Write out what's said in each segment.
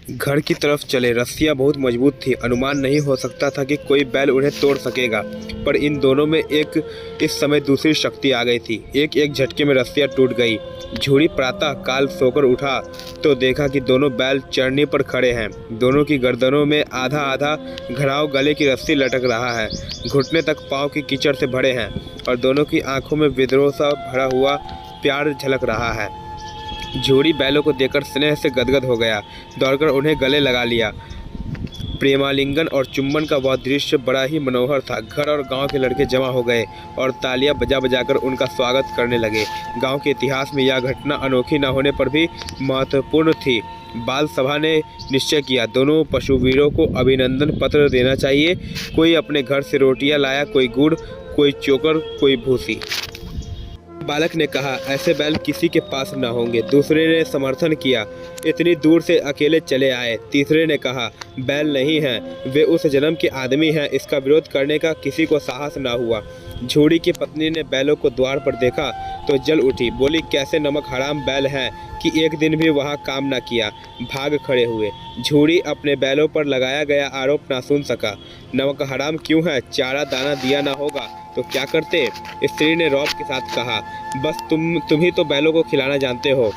घर की तरफ चले। रस्सियाँ बहुत मजबूत थीं, अनुमान नहीं हो सकता था कि कोई बैल उन्हें तोड़ सकेगा, पर इन दोनों में इस समय दूसरी शक्ति आ गई थी। एक एक झटके में रस्सियाँ टूट गई। झूरी प्रातः काल सोकर उठा तो देखा कि दोनों बैल चरनी पर खड़े हैं। दोनों की गर्दनों में आधा आधा घड़ाव गले की रस्सी लटक रहा है, घुटने तक पाँव की कीचड़ से भरे हैं, और दोनों की आंखों में विद्रोह सा भरा हुआ प्यार झलक रहा है। झूरी बैलों को देखकर स्नेह से गदगद हो गया, दौड़कर उन्हें गले लगा लिया। प्रेमालिंगन और चुम्बन का वह दृश्य बड़ा ही मनोहर था। घर और गांव के लड़के जमा हो गए और तालियां बजा बजाकर उनका स्वागत करने लगे। गांव के इतिहास में यह घटना अनोखी न होने पर भी महत्वपूर्ण थी। बाल सभा ने निश्चय किया, दोनों पशुवीरों को अभिनंदन पत्र देना चाहिए। कोई अपने घर से रोटियां लाया, कोई गुड़, कोई चोकर, कोई भूसी। बालक ने कहा, ऐसे बैल किसी के पास न होंगे। दूसरे ने समर्थन किया, इतनी दूर से अकेले चले आए। तीसरे ने कहा, बैल नहीं हैं, वे उस जन्म के आदमी हैं। इसका विरोध करने का किसी को साहस न हुआ। झूड़ी की पत्नी ने बैलों को द्वार पर देखा तो जल उठी, बोली, कैसे नमक हराम बैल हैं कि एक दिन भी वहाँ काम न किया। भाग खड़े हुए। झूड़ी अपने बैलों पर लगाया गया आरोप ना सुन सका। नमक हराम क्यों है? चारा दाना दिया ना होगा तो क्या करते? स्त्री ने रौब के साथ कहा, बस तुम ही तो बैलों को खिलाना जानते हो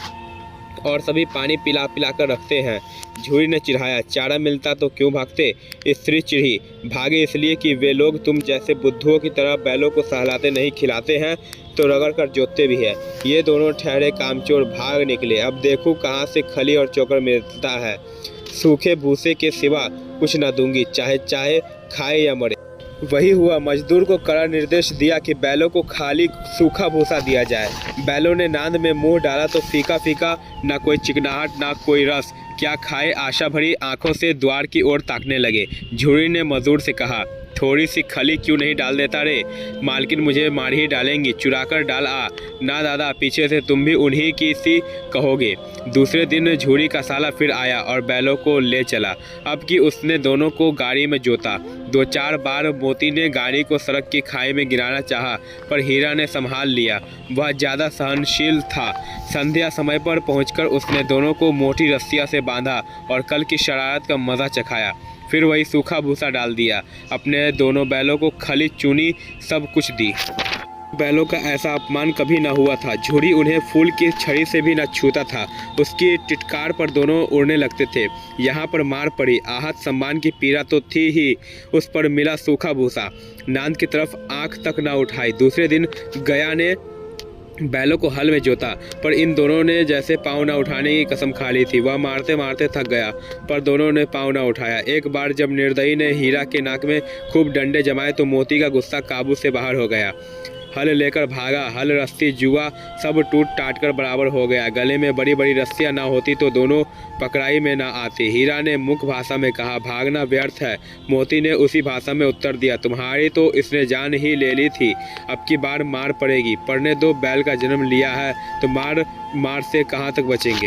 और सभी पानी पिला पिला कर रखते हैं। झूरी ने चिढ़ाया, चारा मिलता तो क्यों भागते? स्त्री चिढ़ी, भागे इसलिए कि वे लोग तुम जैसे बुद्धुओं की तरह बैलों को सहलाते नहीं, खिलाते हैं तो रगड़ कर जोतते भी है। ये दोनों ठहरे कामचोर भाग निकले। अब देखो कहाँ से खली और चोकर मिलता है। सूखे भूसे के सिवा कुछ न दूंगी, चाहे चाहे खाए या मरे। वही हुआ। मजदूर को कड़ा निर्देश दिया कि बैलों को खाली सूखा भूसा दिया जाए। बैलों ने नांद में मुंह डाला तो फीका फीका, ना कोई चिकनाहट ना कोई रस। क्या खाए? आशा भरी आंखों से द्वार की ओर ताकने लगे। झूरी ने मजदूर से कहा, थोड़ी सी खली क्यों नहीं डाल देता रे? मालकिन मुझे मार ही डालेंगी, चुरा कर डाल आ। ना दादा, पीछे से तुम भी उन्हीं की सी कहोगे। दूसरे दिन झूरी का साला फिर आया और बैलों को ले चला। अब कि उसने दोनों को गाड़ी में जोता। 2-4 बार मोती ने गाड़ी को सड़क की खाई में गिराना चाहा, पर हीरा ने संभाल लिया। वह ज़्यादा सहनशील था। संध्या समय पर पहुंचकर उसने दोनों को मोटी रस्सियां से बांधा और कल की शरारत का मज़ा चखाया। फिर वही सूखा भूसा डाल दिया। अपने दोनों बैलों को खली चूनी सब कुछ दी। बैलों का ऐसा अपमान कभी न हुआ था। झूरी उन्हें फूल की छड़ी से भी न छूता था। उसकी टिटकार पर दोनों उड़ने लगते थे। यहाँ पर मार पड़ी, आहत सम्मान की पीड़ा तो थी ही, उस पर मिला सूखा भूसा। नांद की तरफ आंख तक न उठाई। दूसरे दिन गया ने बैलों को हल में जोता, पर इन दोनों ने जैसे पाँव न उठाने की कसम खा ली थी। वह मारते मारते थक गया, पर दोनों ने पाँव न उठाया। एक बार जब निर्दयी ने हीरा के नाक में खूब डंडे जमाए तो मोती का गुस्सा काबू से बाहर हो गया। हल लेकर भागा। हल, रस्सी, जुआ सब टूट टाट कर बराबर हो गया। गले में बड़ी बड़ी रस्सियां ना होती तो दोनों पकड़ाई में ना आते। हीरा ने मुख भाषा में कहा, भागना व्यर्थ है। मोती ने उसी भाषा में उत्तर दिया, तुम्हारी तो इसने जान ही ले ली थी, अब की बार मार पड़ेगी। पढ़ने दो, बैल का जन्म लिया है तो मार से कहाँ तक बचेंगे।